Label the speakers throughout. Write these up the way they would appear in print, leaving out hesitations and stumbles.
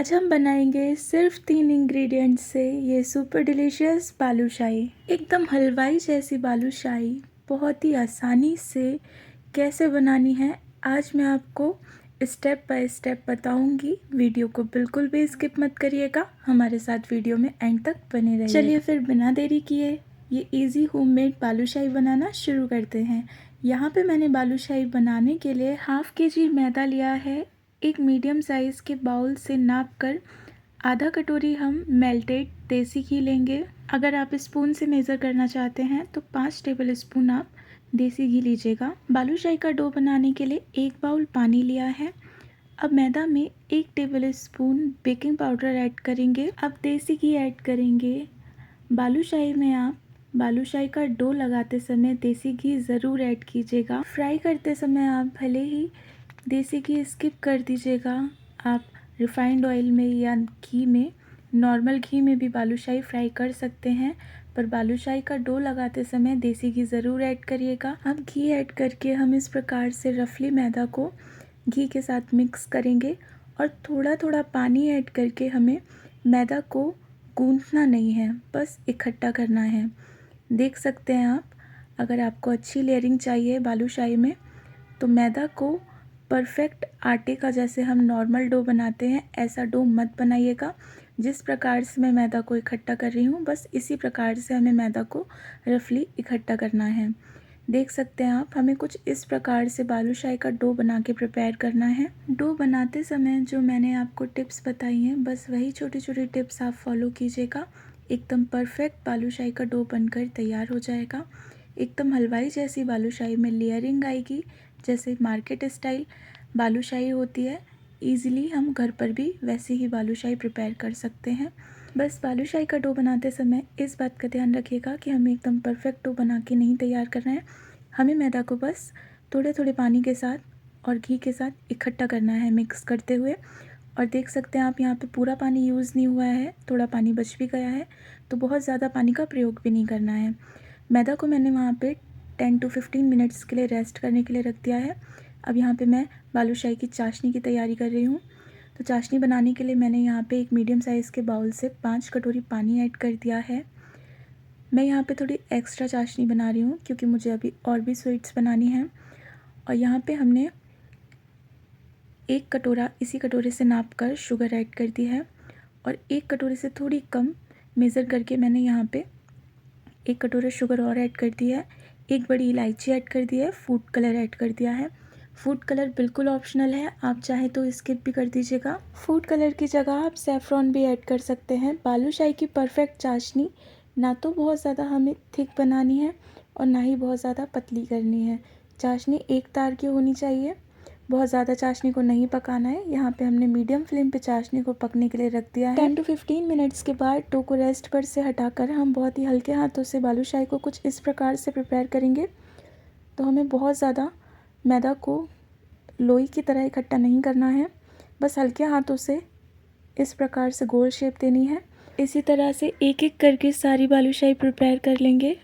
Speaker 1: आज हम बनाएंगे सिर्फ 3 इंग्रेडिएंट्स से ये सुपर डिलीशियस बालूशाही। एकदम हलवाई जैसी बालूशाही बहुत ही आसानी से कैसे बनानी है आज मैं आपको स्टेप बाय स्टेप बताऊंगी। वीडियो को बिल्कुल भी स्किप मत करिएगा, हमारे साथ वीडियो में एंड तक बने रहिए। चलिए फिर बिना देरी किए ये इजी होममेड बालूशाही बनाना शुरू करते हैं। यहाँ पे मैंने बालूशाही बनाने के लिए हाफ kg मैदा लिया है। एक मीडियम साइज़ के बाउल से नाप कर आधा कटोरी हम मेल्टेड देसी घी लेंगे। अगर आप स्पून से मेज़र करना चाहते हैं तो 5 टेबल स्पून आप देसी घी लीजिएगा। बालूशाही का डो बनाने के लिए 1 बाउल पानी लिया है। अब मैदा में 1 table spoon baking powder add करेंगे। अब देसी घी ऐड करेंगे। बालूशाही में आप बालूशाही का डो लगाते समय देसी घी ज़रूर ऐड कीजिएगा। फ्राई करते समय आप भले ही देसी घी स्किप कर दीजिएगा, आप रिफाइंड ऑयल में या घी में, नॉर्मल घी में भी बालूशाही फ्राई कर सकते हैं, पर बालूशाही का डो लगाते समय देसी घी ज़रूर ऐड करिएगा। अब घी ऐड करके हम इस प्रकार से रफली मैदा को घी के साथ मिक्स करेंगे और थोड़ा थोड़ा पानी ऐड करके हमें मैदा को गूंथना नहीं है, बस इकट्ठा करना है। देख सकते हैं आप, अगर आपको अच्छी लेयरिंग चाहिए बालूशाही में तो मैदा को परफेक्ट आटे का, जैसे हम नॉर्मल डो बनाते हैं ऐसा डो मत बनाइएगा। जिस प्रकार से मैं मैदा को इकट्ठा कर रही हूँ बस इसी प्रकार से हमें मैदा को रफली इकट्ठा करना है। देख सकते हैं आप, हमें कुछ इस प्रकार से बालूशाही का डो बना के प्रिपेयर करना है। डो बनाते समय जो मैंने आपको टिप्स बताई हैं बस वही छोटी छोटी टिप्स आप फॉलो कीजिएगा। एकदम परफेक्ट बालूशाही का डो बनकर तैयार हो जाएगा। एकदम हलवाई जैसी बालूशाही में लेयरिंग आएगी, जैसे मार्केट स्टाइल बालूशाही होती है। ईज़िली हम घर पर भी वैसी ही बालूशाही प्रिपेयर कर सकते हैं। बस बालूशाही का डो बनाते समय इस बात का ध्यान रखिएगा कि हमें एकदम परफेक्ट डो बना के नहीं तैयार करना है। हमें मैदा को बस थोड़े थोड़े पानी के साथ और घी के साथ इकट्ठा करना है मिक्स करते हुए। और देख सकते हैं आप, यहाँ पे पूरा पानी यूज़ नहीं हुआ है, थोड़ा पानी बच भी गया है, तो बहुत ज़्यादा पानी का प्रयोग भी नहीं करना है। मैदा को मैंने वहाँ पे 10 to 15 मिनट्स के लिए रेस्ट करने के लिए रख दिया है। अब यहाँ पे मैं बालूशाही की चाशनी की तैयारी कर रही हूँ। तो चाशनी बनाने के लिए मैंने यहाँ पे एक मीडियम साइज़ के बाउल से 5 कटोरी पानी ऐड कर दिया है। मैं यहाँ पे थोड़ी एक्स्ट्रा चाशनी बना रही हूँ क्योंकि मुझे अभी और भी स्वीट्स बनानी हैं। और यहाँ पे हमने 1 कटोरा इसी कटोरे से नाप कर शुगर ऐड कर दी है और 1 कटोरे से थोड़ी कम मेज़र करके मैंने यहाँ पे 1 कटोरा शुगर और ऐड कर दी है। 1 बड़ी इलायची ऐड कर दी है। फूड कलर ऐड कर दिया है। फूड कलर बिल्कुल ऑप्शनल है, आप चाहे तो स्किप भी कर दीजिएगा। फूड कलर की जगह आप सैफ़्रॉन भी ऐड कर सकते हैं। बालूशाही की परफेक्ट चाशनी ना तो बहुत ज़्यादा हमें थिक बनानी है और ना ही बहुत ज़्यादा पतली करनी है। चाशनी एक तार की होनी चाहिए, बहुत ज़्यादा चाशनी को नहीं पकाना है। यहाँ पे हमने मीडियम फ्लेम पे चाशनी को पकने के लिए रख दिया है। 10 to 15 मिनट्स के बाद डो को रेस्ट पर से हटाकर हम बहुत ही हल्के हाथों से बालूशाही को कुछ इस प्रकार से प्रिपेयर करेंगे। तो हमें बहुत ज़्यादा मैदा को लोई की तरह इकट्ठा नहीं करना है, बस हल्के हाथों से इस प्रकार से गोल शेप देनी है। इसी तरह से एक एक करके सारी बालूशाही प्रिपेयर कर लेंगे।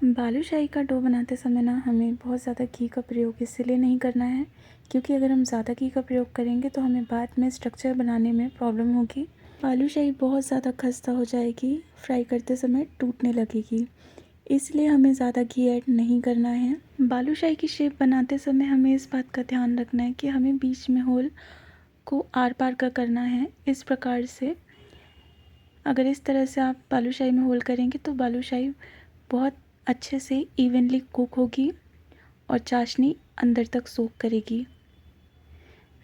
Speaker 1: बालूशाही का डो बनाते समय ना हमें बहुत ज़्यादा घी का प्रयोग इसलिए नहीं करना है क्योंकि अगर हम ज़्यादा घी का प्रयोग करेंगे तो हमें बाद में स्ट्रक्चर बनाने में प्रॉब्लम होगी। बालूशाही बहुत ज़्यादा खस्ता हो जाएगी, फ्राई करते समय टूटने लगेगी, इसलिए हमें ज़्यादा घी ऐड नहीं करना है। बालूशाही की शेप बनाते समय हमें इस बात का ध्यान रखना है कि हमें बीच में होल को आर पार का करना है। इस प्रकार से अगर इस तरह से आप बालूशाही में होल करेंगे तो बालूशाही बहुत अच्छे से इवनली कुक होगी और चाशनी अंदर तक सोक करेगी।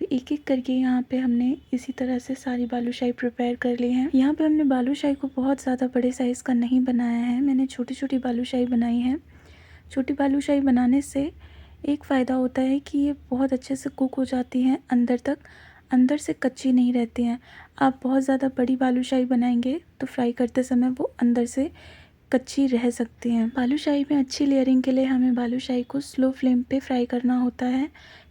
Speaker 1: एक एक करके यहाँ पे हमने इसी तरह से सारी बालूशाही प्रिपेयर कर ली है। यहाँ पे हमने बालूशाही को बहुत ज़्यादा बड़े साइज़ का नहीं बनाया है, मैंने छोटी छोटी बालूशाही बनाई है। छोटी बालूशाही बनाने से एक फ़ायदा होता है कि ये बहुत अच्छे से कुक हो जाती हैं अंदर तक, अंदर से कच्ची नहीं रहती हैं। आप बहुत ज़्यादा बड़ी बालूशाही बनाएंगे तो फ्राई करते समय वो अंदर से कच्ची रह सकती हैं। बालूशाही में अच्छी लेयरिंग के लिए हमें बालूशाही को स्लो फ्लेम पे फ्राई करना होता है।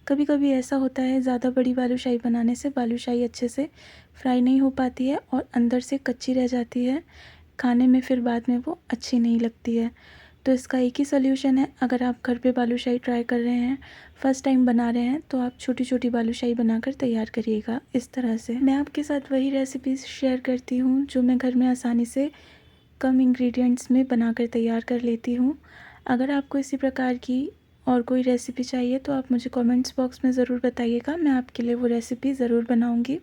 Speaker 1: कभी कभी ऐसा होता है ज़्यादा बड़ी बालूशाही बनाने से बालूशाही अच्छे से फ्राई नहीं हो पाती है और अंदर से कच्ची रह जाती है। खाने में फिर बाद में वो अच्छी नहीं लगती है। तो इसका एक ही सॉल्यूशन है, अगर आप घर पे बालूशाही ट्राई कर रहे हैं, फ़र्स्ट टाइम बना रहे हैं, तो आप छोटी छोटी बालूशाही बनाकर तैयार करिएगा इस तरह से। मैं आपके साथ वही रेसिपीज़ शेयर करती हूँ जो मैं घर में आसानी से कम इंग्रेडिएंट्स में बनाकर तैयार कर लेती हूँ। अगर आपको इसी प्रकार की और कोई रेसिपी चाहिए तो आप मुझे कमेंट्स बॉक्स में ज़रूर बताइएगा, मैं आपके लिए वो रेसिपी ज़रूर बनाऊँगी।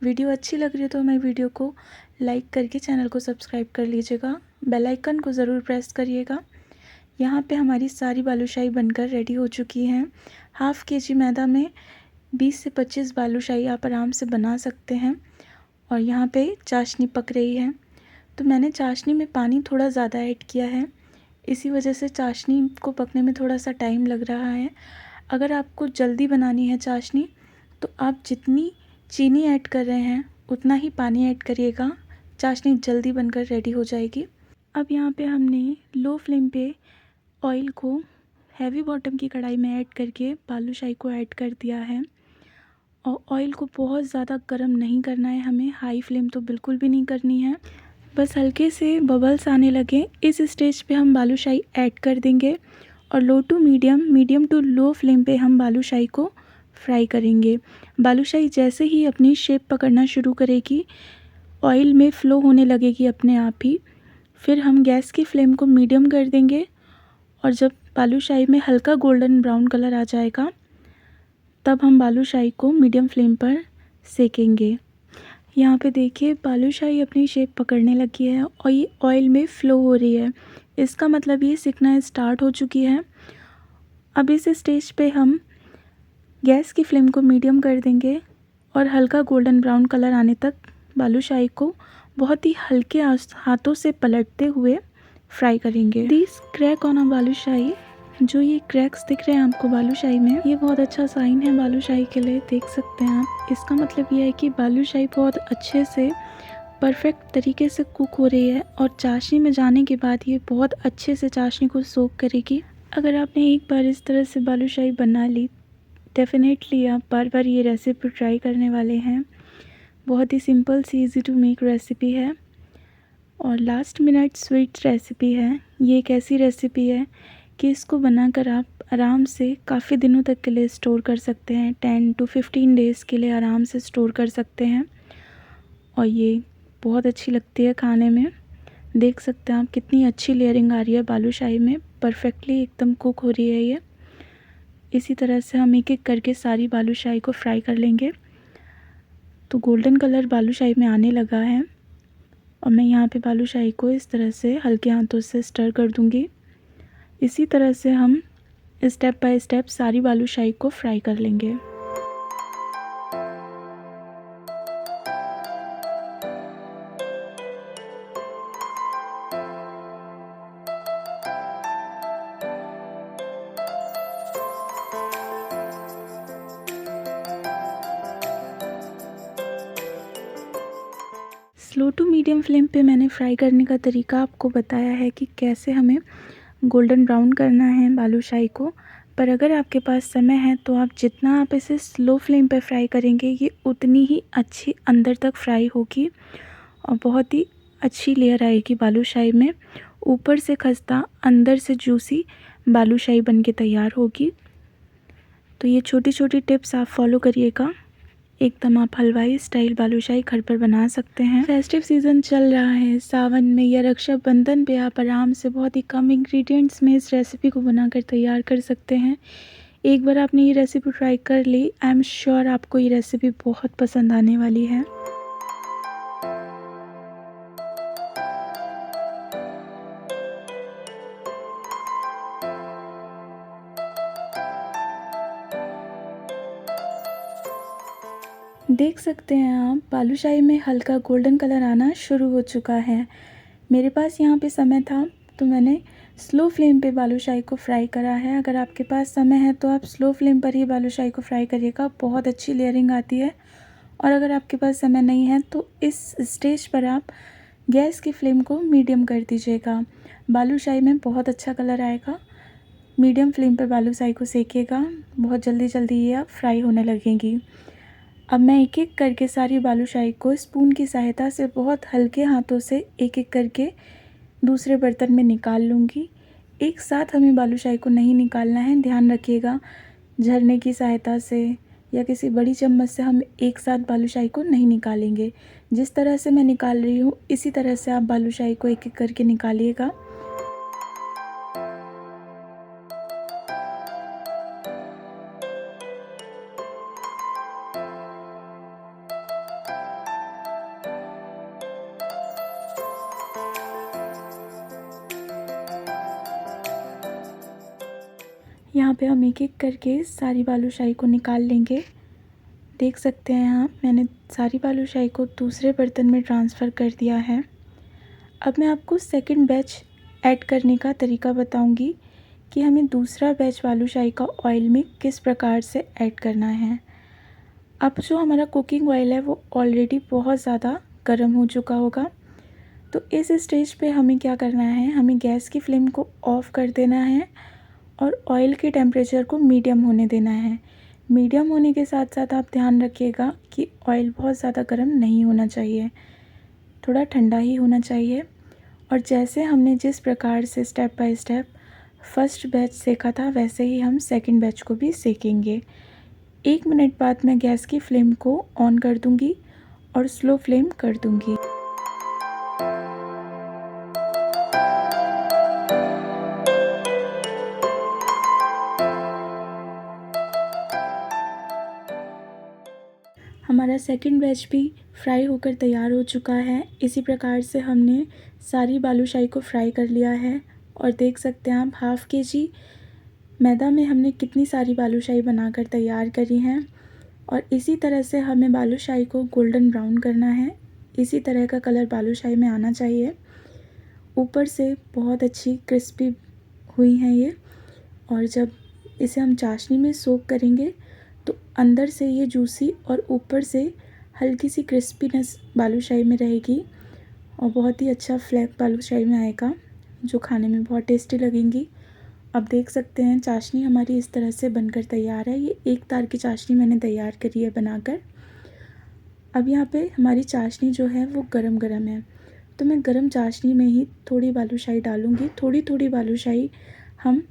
Speaker 1: वीडियो अच्छी लग रही है तो मेरी वीडियो को लाइक करके चैनल को सब्सक्राइब कर लीजिएगा, बेल आइकन को ज़रूर प्रेस करिएगा। यहाँ पे हमारी सारी बालूशाही बनकर रेडी हो चुकी हैं। हाफ़ केजी मैदा में 20 से 25 बालूशाही आप आराम से बना सकते हैं। और यहाँ पे चाशनी पक रही है, तो मैंने चाशनी में पानी थोड़ा ज़्यादा ऐड किया है, इसी वजह से चाशनी को पकने में थोड़ा सा टाइम लग रहा है। अगर आपको जल्दी बनानी है चाशनी तो आप जितनी चीनी ऐड कर रहे हैं उतना ही पानी ऐड करिएगा, चाशनी जल्दी बनकर रेडी हो जाएगी। अब यहाँ पे हमने लो फ्लेम पे ऑयल को हैवी बॉटम की कढ़ाई में ऐड करके बालूशाही को ऐड कर दिया है। और ऑयल को बहुत ज़्यादा गर्म नहीं करना है हमें, हाई फ्लेम तो बिल्कुल भी नहीं करनी है। बस हल्के से बबल्स आने लगे, इस स्टेज पे हम बालूशाही ऐड कर देंगे और low to medium to low flame पे हम बालूशाही को फ्राई करेंगे। बालूशाही जैसे ही अपनी शेप पकड़ना शुरू करेगी, ऑयल में फ़्लो होने लगेगी अपने आप ही, फिर हम गैस की फ्लेम को मीडियम कर देंगे और जब बालूशाही में हल्का गोल्डन ब्राउन कलर आ जाएगा तब हम बालूशाही को मीडियम फ्लेम पर सेकेंगे। यहाँ पे देखिए बालूशाही अपनी शेप पकड़ने लगी है और ये ऑयल में फ़्लो हो रही है, इसका मतलब ये सिकना स्टार्ट हो चुकी है। अब इस स्टेज पे हम गैस की फ्लेम को मीडियम कर देंगे और हल्का गोल्डन ब्राउन कलर आने तक बालूशाही को बहुत ही हल्के हाथों से पलटते हुए फ्राई करेंगे। This crack on a balushahi, जो ये क्रैक्स दिख रहे हैं आपको बालूशाही में, ये बहुत अच्छा साइन है बालूशाही के लिए, देख सकते हैं आप। इसका मतलब ये है कि बालूशाही बहुत अच्छे से परफेक्ट तरीके से कुक हो रही है और चाशनी में जाने के बाद ये बहुत अच्छे से चाशनी को सोक करेगी। अगर आपने एक बार इस तरह से बालूशाही बना ली, डेफिनेटली आप बार बार ये रेसिपी ट्राई करने वाले हैं। बहुत ही सिंपल सी ईज़ी टू मेक रेसिपी है और लास्ट मिनट स्वीट रेसिपी है। ये एक ऐसी रेसिपी है कि इसको बनाकर आप आराम से काफ़ी दिनों तक के लिए स्टोर कर सकते हैं, 10 to 15 डेज़ के लिए आराम से स्टोर कर सकते हैं और ये बहुत अच्छी लगती है खाने में। देख सकते हैं आप कितनी अच्छी लेयरिंग आ रही है बालूशाही में, परफेक्टली एकदम कुक हो रही है ये। इसी तरह से हम एक एक करके सारी बालूशाही को फ्राई कर लेंगे। तो गोल्डन कलर बालूशाही में आने लगा है और मैं यहाँ पे बालूशाही को इस तरह से हल्के हाथों से स्टर कर दूँगी। इसी तरह से हम स्टेप बाय स्टेप सारी बालूशाही को फ्राई कर लेंगे। स्लो टू मीडियम फ्लेम पे मैंने फ्राई करने का तरीका आपको बताया है कि कैसे हमें गोल्डन ब्राउन करना है बालूशाही को। पर अगर आपके पास समय है तो आप जितना आप इसे स्लो फ्लेम पे फ्राई करेंगे ये उतनी ही अच्छी अंदर तक फ्राई होगी और बहुत ही अच्छी लेयर आएगी बालूशाही में, ऊपर से खस्ता अंदर से जूसी बालूशाही बन के तैयार होगी। तो ये छोटी छोटी टिप्स आप फॉलो करिएगा, एकदम आप हलवाई स्टाइल बालूशाही घर पर बना सकते हैं। फेस्टिव सीज़न चल रहा है, सावन में या रक्षाबंधन पे आप आराम से बहुत ही कम इंग्रेडिएंट्स में इस रेसिपी को बनाकर तैयार कर सकते हैं। एक बार आपने ये रेसिपी ट्राई कर ली, आई एम श्योर आपको ये रेसिपी बहुत पसंद आने वाली है। देख सकते हैं आप बालूशाही में हल्का गोल्डन कलर आना शुरू हो चुका है। मेरे पास यहाँ पे समय था तो मैंने स्लो फ्लेम पे बालूशाही को फ्राई करा है। अगर आपके पास समय है तो आप स्लो फ्लेम पर ही बालूशाही को फ्राई करिएगा, बहुत अच्छी लेयरिंग आती है। और अगर आपके पास समय नहीं है तो इस स्टेज पर आप गैस की फ्लेम को मीडियम कर दीजिएगा, बालूशाही में बहुत अच्छा कलर आएगा। मीडियम फ्लेम पर बालूशाही को सेकिएगा, बहुत जल्दी जल्दी ये आप फ्राई होने लगेंगी। अब मैं एक एक करके सारी बालूशाही को स्पून की सहायता से बहुत हल्के हाथों से एक एक करके दूसरे बर्तन में निकाल लूँगी। एक साथ हमें बालूशाही को नहीं निकालना है, ध्यान रखिएगा। झरने की सहायता से या किसी बड़ी चम्मच से हम एक साथ बालूशाही को नहीं निकालेंगे। जिस तरह से मैं निकाल रही हूँ इसी तरह से आप बालूशाही को एक एक करके निकालिएगा। यहाँ पे हम एक एक करके सारी बालूशाही को निकाल लेंगे। देख सकते हैं आप, मैंने सारी बालूशाही को दूसरे बर्तन में ट्रांसफ़र कर दिया है। अब मैं आपको सेकंड बैच ऐड करने का तरीका बताऊंगी कि हमें दूसरा बैच बालूशाही का ऑयल में किस प्रकार से ऐड करना है। अब जो हमारा कुकिंग ऑयल है वो ऑलरेडी बहुत ज़्यादा गर्म हो चुका होगा, तो इस स्टेज पे हमें क्या करना है, हमें गैस की फ्लेम को ऑफ़ कर देना है और ऑयल के टेम्परेचर को मीडियम होने देना है। मीडियम होने के साथ साथ आप ध्यान रखिएगा कि ऑयल बहुत ज़्यादा गर्म नहीं होना चाहिए, थोड़ा ठंडा ही होना चाहिए। और जैसे हमने जिस प्रकार से step by step first batch सेका था वैसे ही हम सेकंड बैच को भी सेकेंगे। 1 मिनट बाद मैं गैस की फ्लेम को ऑन कर दूंगी और स्लो फ्लेम कर दूंगी। हमारा सेकंड बैच भी फ्राई होकर तैयार हो चुका है। इसी प्रकार से हमने सारी बालूशाही को फ्राई कर लिया है और देख सकते हैं आप हाफ़ केजी मैदा में हमने कितनी सारी बालूशाही बनाकर तैयार करी हैं। और इसी तरह से हमें बालूशाही को गोल्डन ब्राउन करना है। इसी तरह का कलर बालूशाही में आना चाहिए। ऊपर से बहुत अच्छी क्रिस्पी हुई हैं ये, और जब इसे हम चाशनी में सोक करेंगे तो अंदर से ये जूसी और ऊपर से हल्की सी क्रिस्पीनेस बालूशाही में रहेगी और बहुत ही अच्छा फ्लेवर बालूशाही में आएगा जो खाने में बहुत टेस्टी लगेंगी। अब देख सकते हैं चाशनी हमारी इस तरह से बनकर तैयार है। ये एक तार की चाशनी मैंने तैयार करी है बनाकर। अब यहाँ पे हमारी चाशनी जो है वो गरम गरम है, तो मैं गरम चाशनी में ही थोड़ी बालूशाही डालूँगी। थोड़ी थोड़ी बालूशाही हम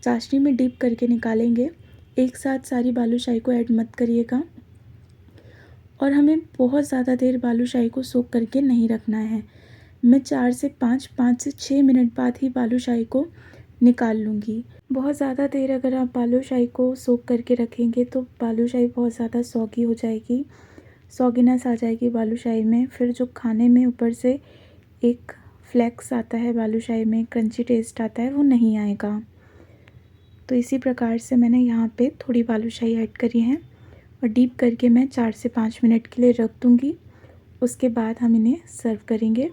Speaker 1: चाशनी में डिप करके निकालेंगे। एक साथ सारी बालूशाही को ऐड मत करिएगा और हमें बहुत ज़्यादा देर बालूशाही को सोक करके नहीं रखना है। मैं 4 से 5 से 6 मिनट बाद ही बालूशाही को निकाल लूँगी। बहुत ज़्यादा देर अगर आप बालूशाही को सोक करके रखेंगे तो बालूशाही बहुत ज़्यादा सॉगी हो जाएगी, सॉगीनेस आ जाएगी बालूशाही में। फिर जो खाने में ऊपर से एक फ्लेक्स आता है बालूशाही में, क्रंची टेस्ट आता है, वो नहीं आएगा। तो इसी प्रकार से मैंने यहाँ पे थोड़ी बालूशाही ऐड करी है और डीप करके मैं 4 से 5 मिनट के लिए रख दूँगी। उसके बाद हम इन्हें सर्व करेंगे।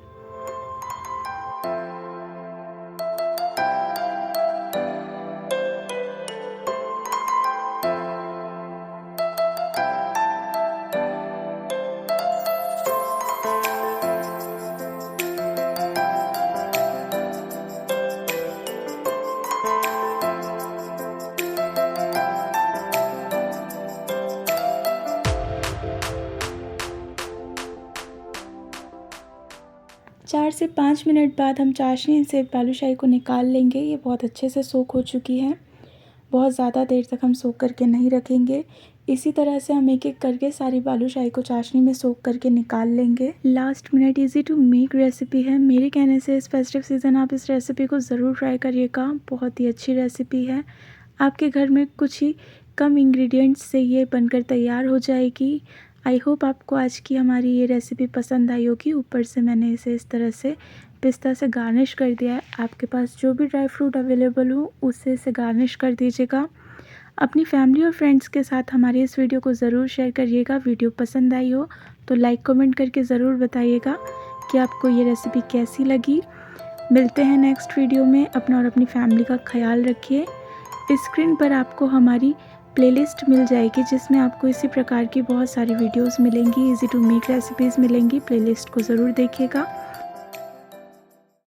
Speaker 1: चार से 5 मिनट बाद हम चाशनी से बालूशाही को निकाल लेंगे। ये बहुत अच्छे से सोक हो चुकी है। बहुत ज़्यादा देर तक हम सोक करके नहीं रखेंगे। इसी तरह से हम एक एक करके सारी बालूशाही को चाशनी में सोक करके निकाल लेंगे। Last minute easy to make recipe है। मेरे कहने से इस फेस्टिव सीज़न आप इस रेसिपी को ज़रूर ट्राई करिएगा। बहुत ही अच्छी रेसिपी है। आपके घर में कुछ ही कम इंग्रेडिएंट्स से ये बनकर तैयार हो जाएगी। आई होप आपको आज की हमारी ये रेसिपी पसंद आई होगी। ऊपर से मैंने इसे इस तरह से पिस्ता से गार्निश कर दिया है। आपके पास जो भी ड्राई फ्रूट अवेलेबल हो उससे इसे गार्निश कर दीजिएगा। अपनी फैमिली और फ्रेंड्स के साथ हमारी इस वीडियो को ज़रूर शेयर करिएगा। वीडियो पसंद आई हो तो लाइक कमेंट करके ज़रूर बताइएगा कि आपको ये रेसिपी कैसी लगी। मिलते हैं नेक्स्ट वीडियो में। अपना और अपनी फैमिली का ख्याल रखिए। स्क्रीन पर आपको हमारी प्लेलिस्ट मिल जाएगी जिसमें आपको इसी प्रकार की बहुत सारी वीडियोस मिलेंगी। इजी टू मेक रेसिपीज़ मिलेंगी। प्लेलिस्ट को ज़रूर देखिएगा।